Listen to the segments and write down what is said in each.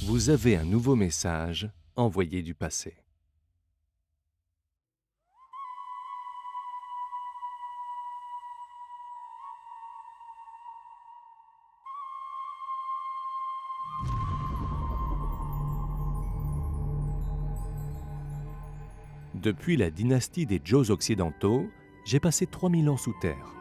Vous avez un nouveau message envoyé du passé. Depuis la dynastie des Zhou occidentaux, j'ai passé 3000 ans sous terre.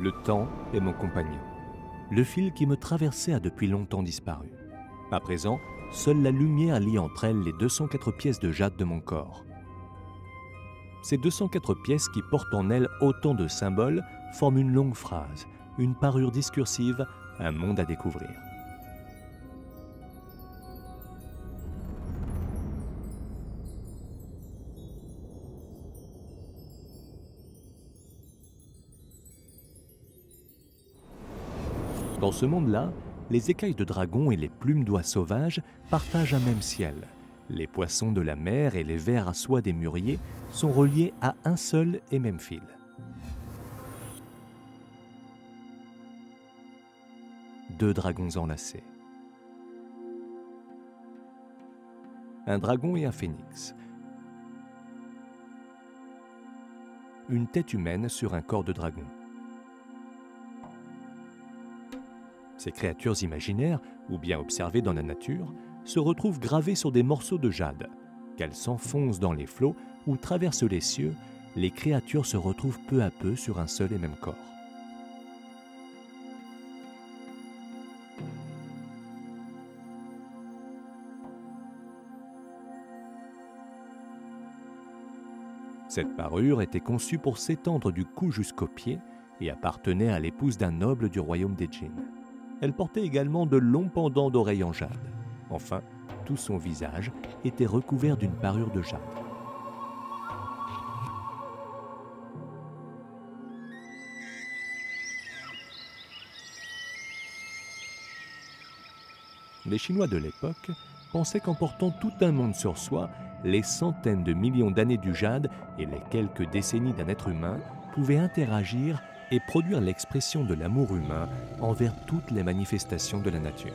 Le temps est mon compagnon. Le fil qui me traversait a depuis longtemps disparu. À présent, seule la lumière lie entre elles les 204 pièces de jade de mon corps. Ces 204 pièces qui portent en elles autant de symboles forment une longue phrase, une parure discursive, un monde à découvrir. Dans ce monde-là, les écailles de dragon et les plumes d'oies sauvages partagent un même ciel. Les poissons de la mer et les vers à soie des mûriers sont reliés à un seul et même fil. Deux dragons enlacés. Un dragon et un phénix. Une tête humaine sur un corps de dragon. Ces créatures imaginaires, ou bien observées dans la nature, se retrouvent gravées sur des morceaux de jade. Qu'elles s'enfoncent dans les flots ou traversent les cieux, les créatures se retrouvent peu à peu sur un seul et même corps. Cette parure était conçue pour s'étendre du cou jusqu'aux pieds et appartenait à l'épouse d'un noble du royaume des djinns. Elle portait également de longs pendants d'oreilles en jade. Enfin, tout son visage était recouvert d'une parure de jade. Les Chinois de l'époque pensaient qu'en portant tout un monde sur soi, les centaines de millions d'années du jade et les quelques décennies d'un être humain pouvaient interagir et produire l'expression de l'amour humain envers toutes les manifestations de la nature.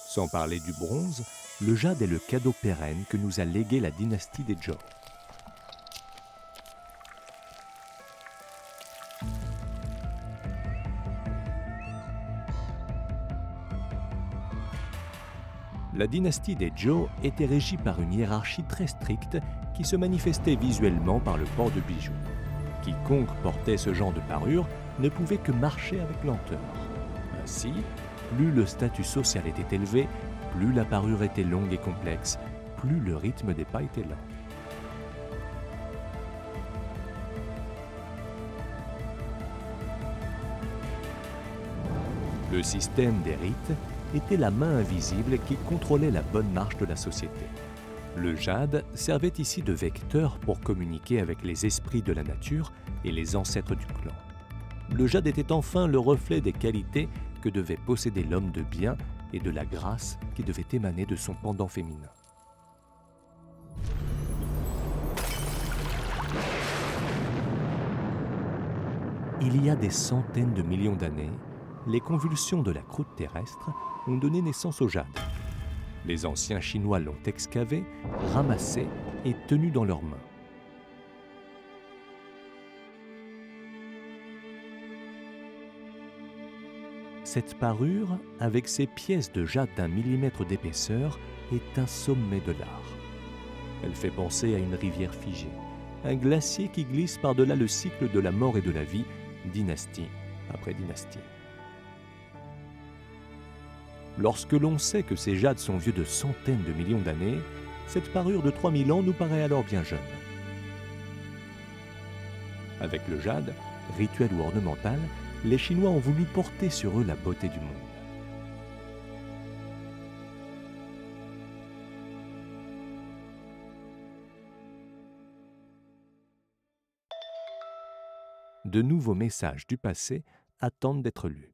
Sans parler du bronze, le jade est le cadeau pérenne que nous a légué la dynastie des Zhou. La dynastie des Zhou était régie par une hiérarchie très stricte qui se manifestait visuellement par le port de bijoux. Quiconque portait ce genre de parure ne pouvait que marcher avec lenteur. Ainsi, plus le statut social était élevé, plus la parure était longue et complexe, plus le rythme des pas était lent. Le système des rites était la main invisible qui contrôlait la bonne marche de la société. Le jade servait ici de vecteur pour communiquer avec les esprits de la nature et les ancêtres du clan. Le jade était enfin le reflet des qualités que devait posséder l'homme de bien et de la grâce qui devait émaner de son pendant féminin. Il y a des centaines de millions d'années, les convulsions de la croûte terrestre ont donné naissance au jade. Les anciens Chinois l'ont excavé, ramassé et tenu dans leurs mains. Cette parure, avec ses pièces de jade d'1 millimètre d'épaisseur, est un sommet de l'art. Elle fait penser à une rivière figée, un glacier qui glisse par-delà le cycle de la mort et de la vie, dynastie après dynastie. Lorsque l'on sait que ces jades sont vieux de centaines de millions d'années, cette parure de 3000 ans nous paraît alors bien jeune. Avec le jade, rituel ou ornemental, les Chinois ont voulu porter sur eux la beauté du monde. De nouveaux messages du passé attendent d'être lus.